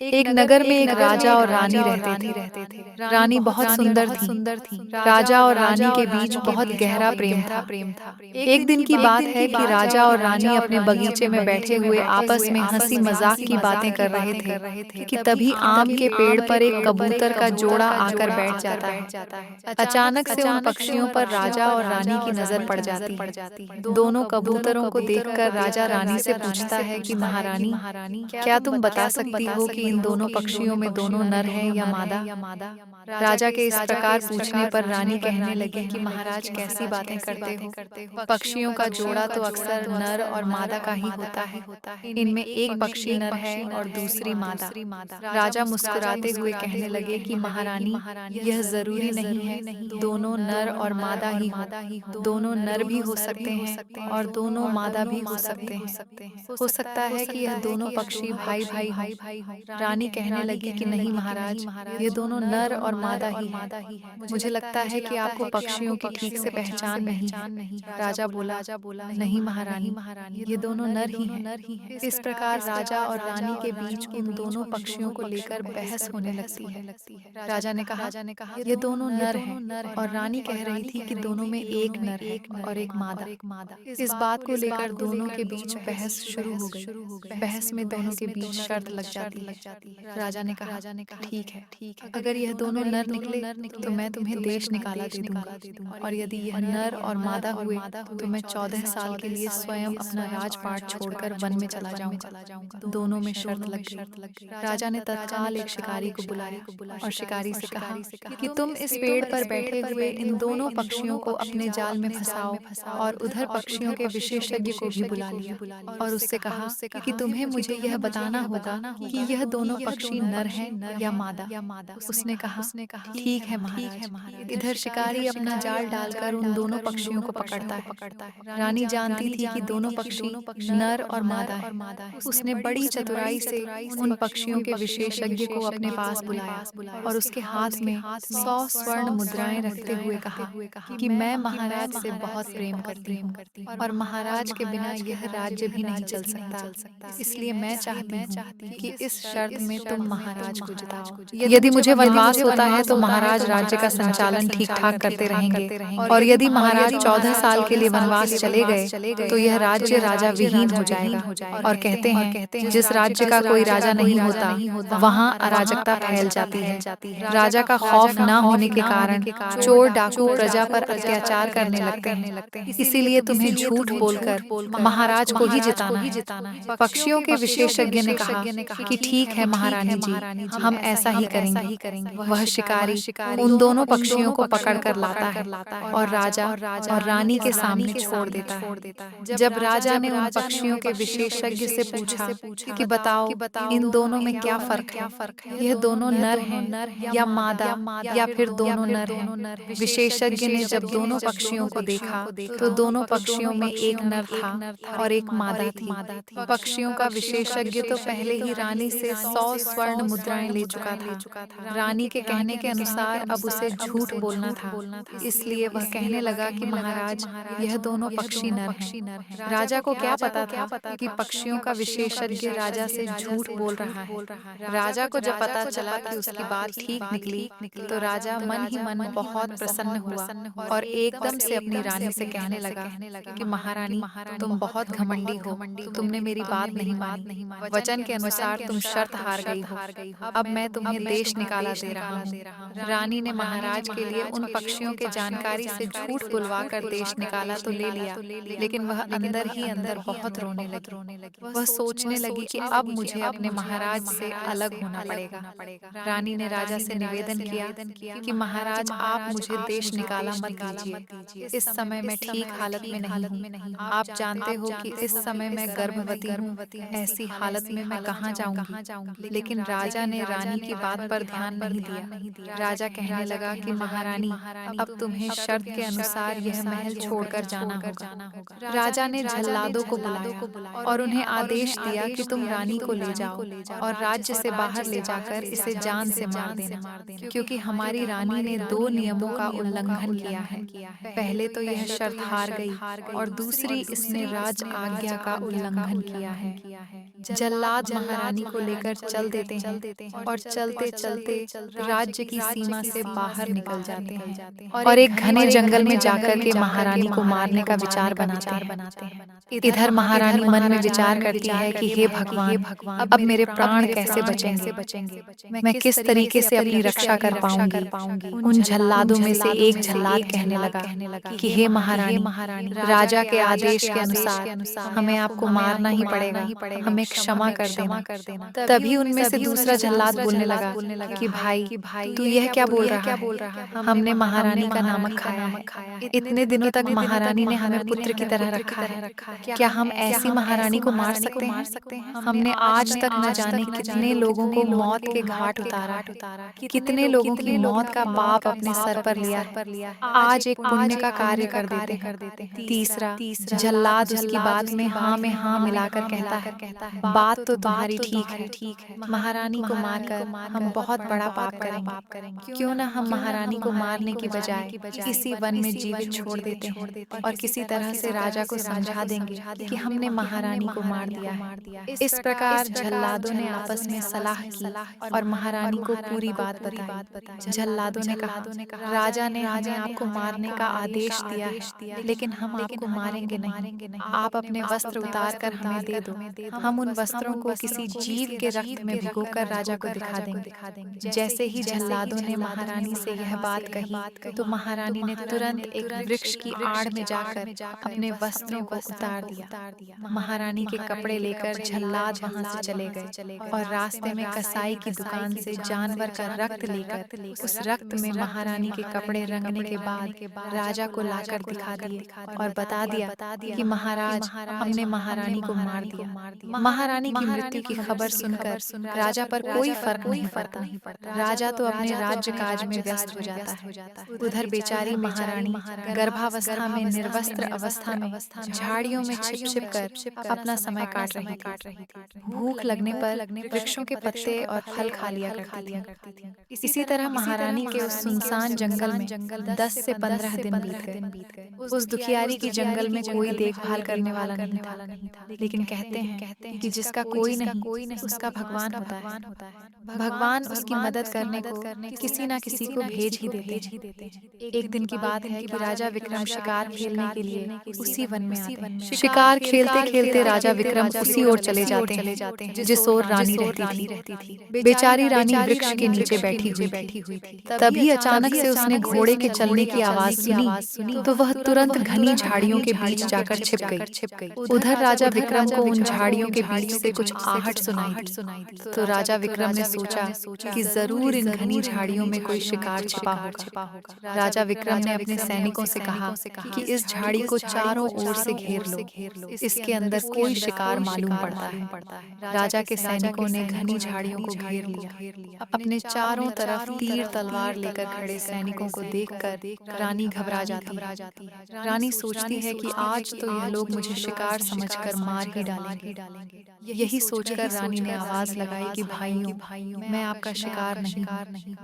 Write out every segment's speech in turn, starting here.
एक नगर में एक राजा और रानी रहते थे। रानी बहुत सुंदर थी। राजा और रानी के बीच बहुत गहरा प्रेम था। एक दिन की बात है कि राजा और रानी अपने बगीचे में बैठे हुए आपस में हंसी मजाक की बातें कर रहे थे कि तभी आम के पेड़ पर एक कबूतर का जोड़ा आकर बैठ जाता है। अचानक से उन पक्षियों पर राजा और रानी की नजर पड़ जाती है। दोनों कबूतरों को देखकर राजा रानी से पूछता है कि महारानी, क्या तुम बता सकती हो कि इन दोनों पक्षियों में दोनों नर हैं या मादा? राजा के इस प्रकार पूछने पर रानी कहने लगी कि महाराज, कैसी बातें करते हो? पक्षियों का जोड़ा तो अक्सर नर और मादा का ही होता है। इनमें एक पक्षी नर है और दूसरी मादा। राजा मुस्कुराते हुए कहने लगे कि महारानी, यह जरूरी नहीं है, दोनों नर और मादा ही हो। दोनों नर भी हो सकते हैं और दोनों मादा भी हो सकते हैं। हो सकता है कि यह दोनों पक्षी भाई भाई हों। रानी कहने लगी कि नहीं महाराज, ये दोनों नर और मादा ही है। मुझे लगता है कि आपको पक्षियों की ठीक से पहचान नहीं है। राजा बोला, नहीं महारानी, ये दोनों नर ही हैं। इस प्रकार राजा और रानी के बीच उन दोनों पक्षियों को लेकर बहस होने लगती है। राजा ने कहा, ये दोनों नर हैं, और रानी कह रही थी कि दोनों में एक नर है और एक मादा। इस बात को लेकर दोनों के बीच बहस शुरू हो गई। बहस में दोनों के बीच शर्त लग जाती है। राजा ने कहा, ठीक है, अगर यह दोनों नर निकले तो मैं तुम्हें देश निकाला दे दूंगा, और यदि यह नर और मादा हुए तो मैं 14 साल के लिए स्वयं अपना राजपाट छोड़कर वन में चला जाऊंगा। दोनों में शर्त लग गई। राजा ने तत्काल एक शिकारी को बुलाया और शिकारी से कहा कि तुम इस पेड़ पर बैठे हुए इन दोनों पक्षियों को अपने जाल में फंसाओ, और उधर पक्षियों के विशेषज्ञ को भी बुला लिया और उससे कहा कि तुम्हें मुझे यह बताना होगा कि यह दोनों पक्षी नर हैं या मादा। उसने कहा, ठीक है महाराज। इधर शिकारी अपना जाल डालकर उन दोनों पक्षियों को पकड़ता है। रानी जानती थी कि दोनों पक्षी नर और मादा है। उसने बड़ी चतुराई से उन पक्षियों के विशेषज्ञ को अपने पास बुलाया और उसके हाथ में 100 स्वर्ण मुद्राएं रखते हुए कहा कि मैं महाराज से बहुत प्रेम करती हूँ, और महाराज के बिना यह राज्य भी नहीं चल सकता। इसलिए मैं चाहती हूँ कि इस शर्त में तुम महाराज को जिताओ। यदि मुझे वनवास होता है तो महाराज राज्य का संचालन ठीक ठाक करते रहेंगे, और यदि महाराज 14 साल के लिए वनवास चले गए तो यह राज्य राजा विहीन हो जाएगा। और कहते हैं, जिस राज्य का कोई राजा नहीं होता वहाँ अराजकता फैल जाती है। राजा का खौफ न होने के कारण चोर डाकू प्रजा पर अत्याचार करने लगते हैं। इसीलिए तुम्हें झूठ बोलकर महाराज को ही जिताना है। पक्षियों के विशेषज्ञ ने कहा कि ठीक है महारानी जी, हम ऐसा ही करेंगे। वह शिकारी उन दोनों पक्षियों को पकड़कर लाता है और राजा और रानी के सामने छोड़ देता है। जब राजा ने उन पक्षियों के विशेषज्ञ से पूछा कि बताओ, इन दोनों में क्या फर्क है? यह दोनों नर हैं या मादा, या फिर दोनों नर हैं? विशेषज्ञ ने जब दोनों पक्षियों को देखा तो दोनों पक्षियों में एक नर था और एक मादा थी। पक्षियों का विशेषज्ञ तो पहले ही रानी से 100 स्वर्ण मुद्राएं ले चुका था। रानी के कहने के अनुसार अब उसे झूठ बोलना था, इसलिए वह कहने लगा कि महाराज, यह दोनों पक्षी नर हैं। राजा को क्या पता था कि पक्षियों का विशेषज्ञ राजा से झूठ बोल रहा है। राजा को जब पता चला कि उसकी बात ठीक निकली तो राजा मन ही मन बहुत प्रसन्न हुआ और एकदम से अपनी रानी से कहने लगा कि महारानी, तुम बहुत घमंडी हो, तुमने मेरी बात नहीं मानी। वचन के अनुसार तुम शर्त हार गई हो। अब मैं तुम्हें देश निकाला दे रहा हूँ। रानी ने महाराज के लिए उन पक्षियों के जानकारी से झूठ बुलवा कर देश निकाला तो ले लिया, लेकिन वह अंदर ही अंदर बहुत रोने लगी। वह सोचने लगी कि अब मुझे अपने महाराज से अलग होना पड़ेगा। रानी ने राजा से निवेदन किया कि महाराज, आप मुझे देश निकाला मत दीजिए। इस समय मैं ठीक हालत में नहीं हूँ। आप जानते हो कि इस समय मैं गर्भवती हूँ। ऐसी हालत में मैं कहाँ जाऊंगी? लेकिन राजा ने रानी की बात पर ध्यान नहीं दिया। राजा कहने लगा कि महारानी, अब तुम्हें शर्त के अनुसार यह महल छोड़कर जाना होगा। राजा ने जल्लादों को बुलाया और उन्हें आदेश दिया कि तुम रानी को ले जाओ और राज्य से बाहर ले जाकर इसे जान से मार देना, क्योंकि हमारी रानी ने 2 नियमों का उल्लंघन किया है। पहले तो यह शर्त हार गई और दूसरी इसने राज आज्ञा का उल्लंघन किया है। जल्लाद महारानी को लेकर चल देते हैं और चलते चलते राज्य की सीमा से बाहर निकल जाते हैं और एक घने जंगल में जाकर के महारानी को मारने का विचार बनाते हैं। इधर महारानी मन में विचार करती है कि हे भगवान, अब मेरे प्राण कैसे बचेंगे, मैं किस तरीके से अपनी रक्षा कर पाऊंगी। उन जल्लादों में से एक जल्लाद कहने लगा कि हे महारानी, राजा के आदेश के अनुसार हमें आपको मारना ही पड़ेगा, हमें क्षमा कर देना। तभी उनमें से दूसरा जल्लाद बोलने लगा कि भाई, तू यह क्या बोल रहा है, हमने महारानी का नमक खाया है, इतने दिनों तक महारानी ने हमें पुत्र की तरह रखा है, क्या हम ऐसी महारानी को मार सकते हैं? हमने आज तक न जाने कितने लोगों को मौत के घाट उतारा, कितने लोगों की मौत का पाप अपने सर पर लिया है, आज एक पुण्य का कार्य कर देते हैं। तीसरा जल्लाद उसकी बात में हाँ मिलाकर कहता है, बात तो तुम्हारी ठीक है, महारानी को मारकर हम बहुत बड़ा पाप करेंगे, क्यों ना हम महारानी को मारने की बजाय इसी वन में जीवित छोड़ देते हैं और किसी तरह से राजा को समझा देंगे कि हमने महारानी को मार दिया है। इस प्रकार जल्लादों ने आपस में सलाह की और महारानी को पूरी बात बताई। जल्लादों ने कहा, राजा ने हमें आपको मारने का आदेश दिया है, लेकिन हम आपको मारेंगे नहीं। आप अपने वस्त्र उतार कर हमें दे दो, हम उन वस्त्रों को किसी जीव के रक्त में भिगोकर राजा को दिखा देंगे। जैसे ही जल्लादों ने महारानी से यह बात कही तो महारानी ने तुरंत एक वृक्ष की आड़ में जाकर अपने वस्त्रों को उतार दिया। महारानी के कपड़े लेकर जल्लाद वहां से चले गए और रास्ते में कसाई की दुकान से जानवर का रक्त लेकर उस रक्त में महारानी के कपड़े रंगने के बाद राजा को लाकर दिखा दिए और बता दिया कि महाराज, हमने महारानी को मार दिया। महारानी की मृत्यु की खबर सुनकर राजा पर कोई फर्क नहीं पड़ता। राजा तो अपने राज्य काज में व्यस्त हो जाता है। उधर बेचारी महारानी गर्भावस्था में निर्वस्त्र अवस्था में झाड़ियों में छिप कर अपना समय काट रही थी। भूख लगने पर वृक्षों के पत्ते और फल खा लिया करती थी। इसी तरह महारानी के उस सुनसान जंगल में 10 से 15 दिन बीत गए। उस दुखियारी की जंगल में कोई देखभाल करने वाला नहीं था, लेकिन कहते हैं कि जिसका कोई नहीं उसका भगवान होता है। भगवान उसकी मदद करने को किसी न किसी को भेज ही देते हैं। एक दिन की बात है कि राजा विक्रम शिकार खेलने के लिए उसी वन में आते हैं। शिकार खेलते खेलते राजा विक्रम उसी ओर चले जाते हैं जिस ओर रानी रहती थी। बेचारी रानी वृक्ष के नीचे बैठी हुई थी। तभी अचानक से उसने घोड़े के चलने की आवाज सुनी तो वह तुरंत घनी झाड़ियों के बीच जाकर छिप गई। उधर राजा विक्रम को उन झाड़ियों के बीच से कुछ आहट सुनाई दी। तो राजा विक्रम ने सोचा कि जरूर इन घनी झाड़ियों में कोई शिकार छिपा होगा। राजा विक्रम ने अपने सैनिकों से कहा कि इस झाड़ी को चारों ओर से घेर लो, इसके अंदर कोई शिकार मालूम पड़ता है। राजा के सैनिकों ने घनी झाड़ियों को घेर लिया। अपने चारों तरफ तीर तलवार लेकर खड़े सैनिकों को देखकर रानी घबरा जाती है। रानी सोचती है कि आज तो यह लोग मुझे शिकार समझकर मार ही डालेंगे। यही सोचकर रानी ने आवाज लगाई कि भाइयों, मैं आपका शिकार नहीं,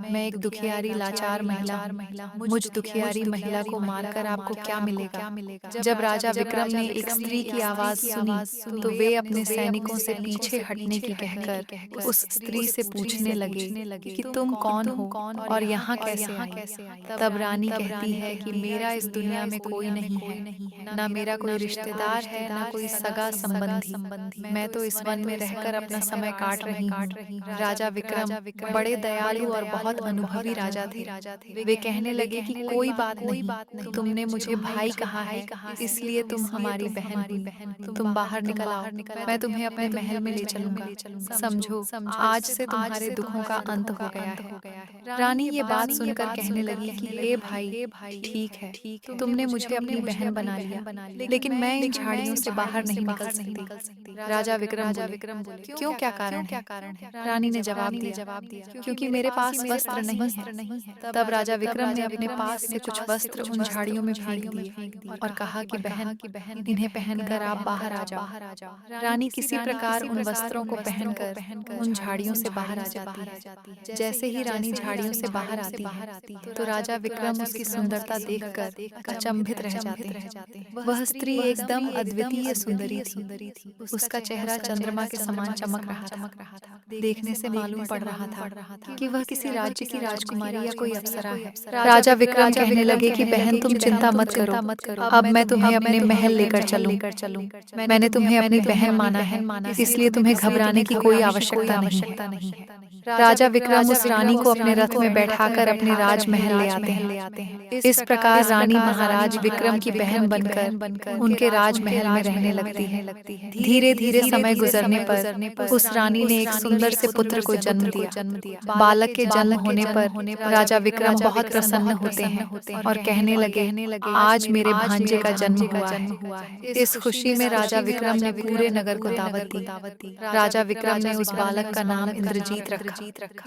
मैं एक दुखियारी लाचार महिला हूँ। मुझ दुखियारी महिला को मारकर आपको क्या मिलेगा? जब राजा विक्रम ने एक स्त्री की आवाज सुनी तो वे अपने सैनिकों से पीछे हटने की कहकर उस स्त्री से पूछने लगे कि तुम कौन हो और यहाँ कैसे आई? तब रानी कहती है कि मेरा इस दुनिया में कोई नहीं है, ना मेरा कोई रिश्तेदार है, ना कोई सगा संबंधी। मैं तो इस वन में रहकर अपना समय काट रही हूँ। राजा विक्रम बड़े दयालु और बहुत अनुभवी राजा थे। वे कहने लगे कि कोई बात नहीं, तुमने मुझे भाई कहा है, इसलिए तुम हमारी बहन हुई। तुम बाहर निकल आओ, मैं तुम्हें अपने महल में ले चलूंगा। समझो, आज से तुम्हारे दुखों का अंत हो गया है। रानी ये बात सुनकर कहने लगी कि हे भाई, ठीक है, तुमने मुझे अपनी बहन बना लिया, लेकिन मैं इन झाड़ियों से बाहर नहीं निकल सकती। राजा विक्रम बोले, क्यों, क्या कारण है? रानी ने जवाब दिया, क्योंकि मेरे पास वस्त्र नहीं है। तब राजा विक्रम ने अपने पास से कुछ वस्त्र उन झाड़ियों में फेंक दिए और कहा कि बहन, इन्हें पहनकर आप बाहर आ जाओ। रानी किसी प्रकार उन वस्त्रों को पहनकर उन झाड़ियों से बाहर आ जाती है। जैसे ही रानी झाड़ी झाड़ियों से बाहर आती है तो राजा विक्रम उसकी सुंदरता देखकर अचंभित रह जाते हैं। वह स्त्री एकदम अद्वितीय सुंदरी थी। उसका चेहरा चंद्रमा के समान चमक रहा था। देखने से मालूम पड़ रहा था कि वह किसी राज्य की राजकुमारी या कोई अप्सरा है। राजा विक्रम कहने लगे कि बहन तुम चिंता मत करो, अब मैं तुम्हें अपने महल लेकर चलूं। मैंने तुम्हें अपनी बहन माना है, इसलिए तुम्हें घबराने की कोई आवश्यकता नहीं है। राजा विक्रम उस रानी को अपने रथ में बैठाकर अपने राजमहल ले आते हैं। इस प्रकार रानी महाराज विक्रम की बहन बनकर उनके राजमहल में रहने लगती है। धीरे धीरे समय गुजरने पर उस रानी ने एक सुंदर से पुत्र को जन्म दिया। बालक के जन्म होने पर राजा विक्रम बहुत प्रसन्न होते हैं और कहने लगे, आज मेरे भांजे का जन्म हुआ है। इस खुशी में राजा विक्रम ने पूरे नगर को दावत दी। राजा विक्रम ने उस बालक का नाम इंद्रजीत रखा।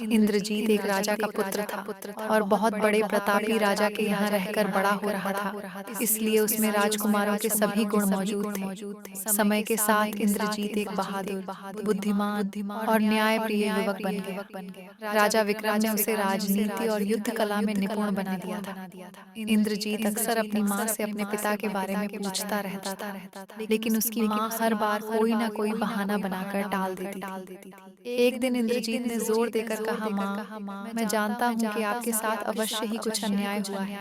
इंद्रजीत एक राजा का पुत्र था और बहुत बड़े प्रतापी राजा के यहाँ रहकर बड़ा हो रहा था, इसलिए उसमें राजकुमारों के सभी गुण मौजूद थे। समय के साथ इंद्रजीत एक बहादुर, बुद्धिमान और न्यायप्रिय युवक बन गया। राजा विक्रम ने उसे राजनीति और युद्ध कला में निपुण बना दिया था। इंद्रजीत अक्सर अपनी माँ से अपने पिता के बारे में पूछता रहता था, लेकिन उसकी माँ हर बार कोई न कोई बहाना बनाकर टाल देती थी। एक दिन इंद्रजीत ने जोर देकर कहा, माँ, मैं जानता हूँ कि आपके साथ अवश्य ही कुछ अन्याय हुआ है।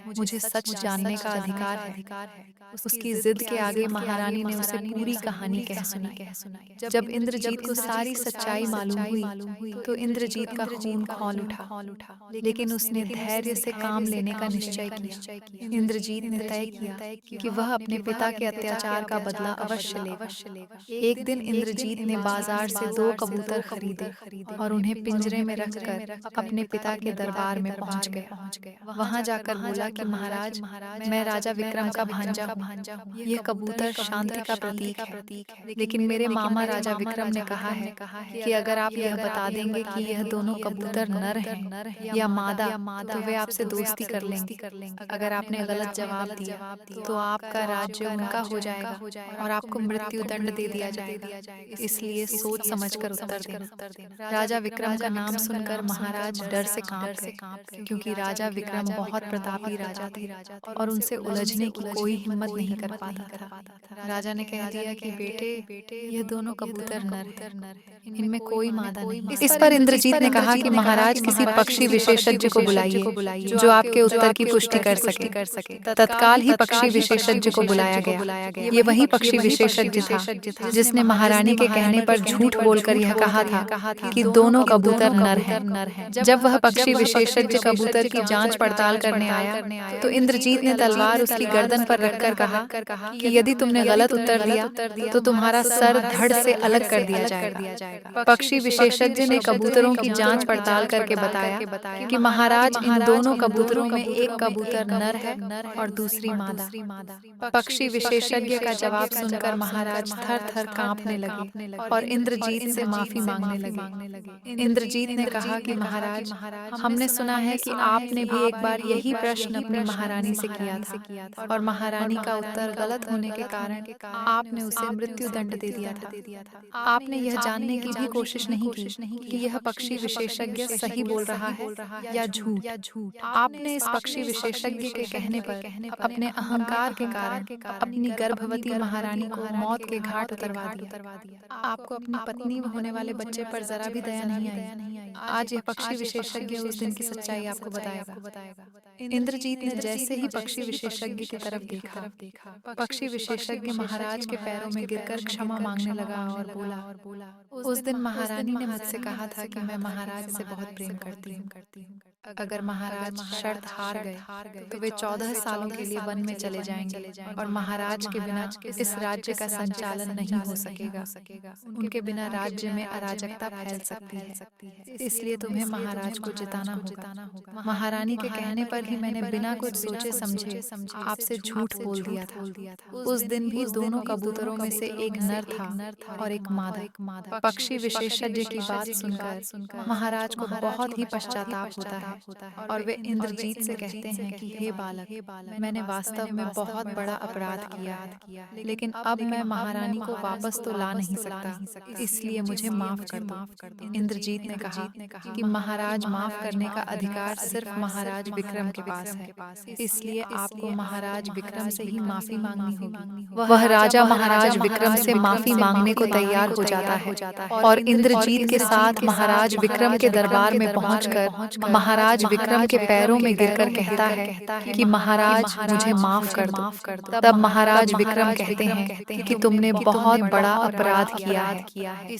मुझे सच जानने का अधिकार है। उसकी जिद के आगे महारानी ने उसे पूरी कहानी कह सुनाई। जब इंद्रजीत को सारी सच्चाई मालूम हुई तो इंद्रजीत का खून खौल उठा, लेकिन उसने धैर्य से काम लेने का निश्चय किया। इंद्रजीत ने तय किया कि वह अपने पिता के अत्याचार का बदला अवश्य लेगा। एक दिन इंद्रजीत ने बाजार से 2 कबूतर खरीदे और उन्हें पिंजरे में रखकर अपने पिता के दरबार में पहुंच गया। वहां जाकर बोला कि महाराज, मैं राजा विक्रम का भांजा हूँ। यह कबूतर शांति का प्रतीक है, लेकिन मेरे मामा राजा विक्रम ने कहा है कि अगर आप यह बता देंगे कि यह दोनों कबूतर नर हैं या मादा, तो वे आपसे दोस्ती कर लेंगे। अगर आपने गलत जवाब दिया तो आपका राज्य उनका हो जाएगा और आपको मृत्यु दंड दे दिया जाएगा। इसलिए सोच समझकर उत्तर देना। राजा विक्रम का नाम सुनकर महाराज डर से कांप गए, क्योंकि राजा विक्रम बहुत प्रतापी राजा थे और उनसे उलझने की कोई हिम्मत नहीं कर पाता था। राजा ने कह दिया कि बेटे, यह दोनों कबूतर नर हैं, इनमें कोई मादा नहीं। इस पर इंद्रजीत ने कहा कि महाराज, किसी पक्षी विशेषज्ञ को बुलाइए जो आपके उत्तर की पुष्टि कर सके। तत्काल ही पक्षी विशेषज्ञ को बुलाया गया। ये वही पक्षी विशेषज्ञ था जिसने महारानी के कहने पर झूठ बोलकर यह कहा था कि दोनों कबूतर नर हैं। जब वह पक्षी विशेषज्ञ कबूतर की जांच पड़ताल करने आया तो इंद्रजीत ने तलवार उसकी गर्दन पर रखकर कहा कि यदि तुमने गलत उत्तर दिया तो तुम्हारा सर धड़ से अलग कर दिया जाएगा। पक्षी विशेषज्ञ ने कबूतरों की जांच पड़ताल करके बताया कि महाराज, इन दोनों कबूतरों में एक कबूतर नर है और दूसरी मादा। पक्षी विशेषज्ञ का जवाब सुनकर महाराज थर थर कांपने लगे और इंद्रजीत से माफी मांगने लगे। इंद्रजीत ने कहा कि महाराज, हमने सुना है कि आपने भी एक बार यही प्रश्न अपनी महारानी से किया था और महारानी का उत्तर गलत होने के कारण आपने उसे मृत्यु दंड दे दिया था। आपने यह जानने की भी कोशिश नहीं की कि यह पक्षी विशेषज्ञ सही बोल रहा है या झूठ। आपने इस पक्षी विशेषज्ञ के कहने पर अपने अहंकार के कारण अपनी गर्भवती महारानी को मौत के घाट उतरवा दिया। आपको अपनी पत्नी व होने वाले बच्चे पर जरा भी दया नहीं आई। आज यह पक्षी विशेषज्ञ उस दिन की सच्चाई आपको बताएगा। इंद्रजीत ने जैसे ही पक्षी विशेषज्ञ की तरफ देखा, पक्षी विशेषज्ञ महाराज के पैरों में गिरकर क्षमा मांगने लगा और बोला, उस दिन महारानी ने मुझसे कहा था कि मैं महाराज से बहुत प्रेम करती हूँ। अगर महाराज शर्त हार गए तो वे 14 सालों के लिए वन में चले जाएंगे और महाराज के बिना इस राज्य का संचालन नहीं हो सकेगा। उनके बिना राज्य में अराजकता फैल सकती है, इसलिए तुम्हें महाराज को जिताना होगा। महारानी के कहने पर कि मैंने बिना कुछ सोचे समझे आपसे झूठ बोल दिया था। उस दिन भी दोनों कबूतरों में से एक नर था और एक मादा। पक्षी विशेषज्ञ की बात सुनकर महाराज को बहुत ही पश्चाताप होता है और वे इंद्रजीत से कहते हैं कि हे बालक, मैंने वास्तव में बहुत बड़ा अपराध किया है, लेकिन अब मैं महारानी को वापस तो ला नहीं सकता, इसलिए मुझे माफ कर दो। इंद्रजीत ने कहा कि महाराज माफ करने का अधिकार सिर्फ महाराज विक्रम के पास है, इसलिए आपको महाराज विक्रम से ही माफी मांगनी होगी। वह राजा महाराज विक्रम से माफी मांगने को तैयार हो जाता है और इंद्रजीत के साथ महाराज विक्रम के दरबार में पहुंचकर महाराज विक्रम के पैरों में गिरकर कहता है कि महाराज मुझे माफ कर दो। तब महाराज विक्रम कहते हैं कि तुमने बहुत बड़ा अपराध किया है,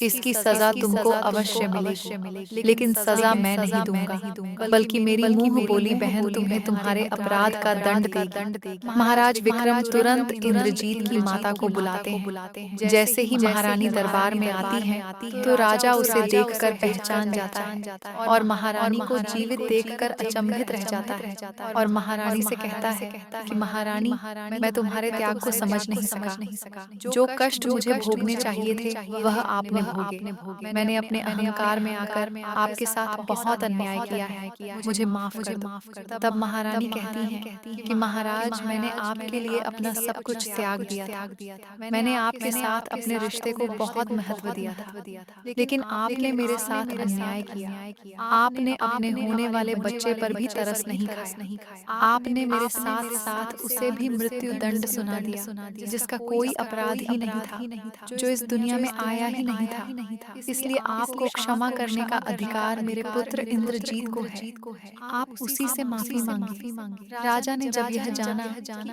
इसकी सजा तुमको अवश्य मिलेगी, लेकिन सजा मैं नहीं दूंगा, बल्कि मेरी मुंह बोली बहन तुम्हें तुम्हारे अपराध का दंड देगी। महाराज विक्रम तुरंत इंद्रजीत की माता को बुलाते हैं। जैसे ही महारानी दरबार में आती है तो राजा उसे देखकर पहचान जाता है और महारानी को जीवित देखकर अचंभित रह जाता है और महारानी से कहता है कि महारानी, मैं तुम्हारे त्याग को समझ नहीं सका। जो कष्ट मुझे भोगने चाहिए थे वह आपने भोगे। मैंने अपने अहंकार में आकर आपके साथ बहुत अन्याय किया है, मुझे माफ कर दो। तब महारानी कहती हैं कि महाराज, मैंने आपके लिए अपना सब कुछ त्याग दिया था। मैंने आपके साथ अपने रिश्ते को बहुत महत्व दिया था, लेकिन आपने मेरे साथ अन्याय किया। आपने अपने होने वाले बच्चे पर भी तरस नहीं खाया। आपने मेरे साथ साथ उसे भी मृत्यु दंड सुना दिया जिसका कोई अपराध ही नहीं था, जो इस दुनिया में आया ही नहीं था। इसलिए आपको क्षमा करने का अधिकार मेरे पुत्र इंद्रजीत को है। आप उसी से माफी मांगे। राजा ने जब यह जाना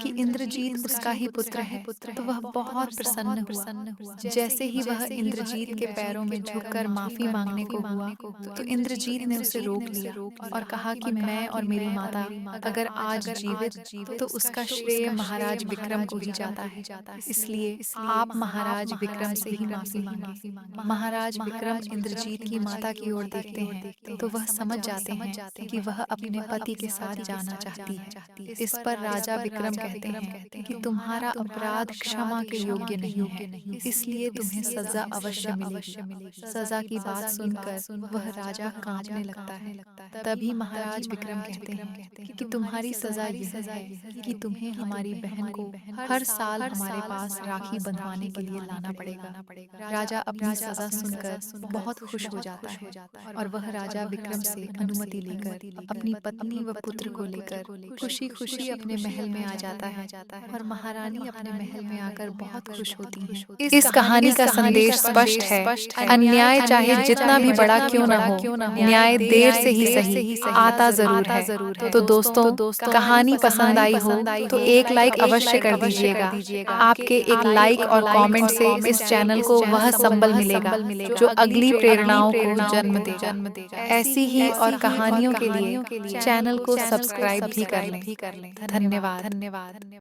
कि इंद्रजीत उसका ही पुत्र है तो वह बहुत प्रसन्न हुआ। जैसे ही वह इंद्रजीत के पैरों में झुककर माफी मांगने को हुआ तो इंद्रजीत ने उसे रोक लिया और कहा कि मैं और मेरी माता अगर आज जीवित तो उसका श्रेय महाराज विक्रम को ही जाता है, इसलिए आप महाराज विक्रम से ही माफी मांगे। महाराज विक्रम इंद्रजीत की माता की ओर देखते हैं तो वह समझ जाते हैं कि वह अपने पति के साथ जाना चाहती है। इस पर राजा विक्रम कहते हैं कि तुम्हारा अपराध क्षमा के योग्य नहीं है, इसलिए तुम्हें सजा अवश्य मिलेगी। सजा की बात सुनकर वह राजा कांपने लगता है। तभी महाराज विक्रम कहते हैं कि तुम्हारी सजा यह है कि तुम्हें हमारी बहन को हर साल हमारे पास राखी बंधवाने के लिए लाना पड़ेगा। राजा अपनी सजा सुनकर बहुत खुश हो जाता है और वह राजा विक्रम से अनुमति लेकर अपनी पत्नी व पुत्र को लेकर खुशी खुशी अपने महल में आ जाता है और महारानी अपने महल में आकर बहुत खुश होती है। इस कहानी का संदेश स्पष्ट है, अन्याय चाहे जितना भी बड़ा क्यों न हो, न्याय देर से ही सही आता जरूर है। तो दोस्तों, कहानी पसंद आई हो तो एक लाइक अवश्य कर दीजिएगा। आपके एक लाइक और कमेंट से इस चैनल को वह संबल मिलेगा जो अगली प्रेरणाओं को जन्म दे। ऐसी ही और कहानियों के लिए चैनल को सब्सक्राइब भी कर लें। धन्यवाद।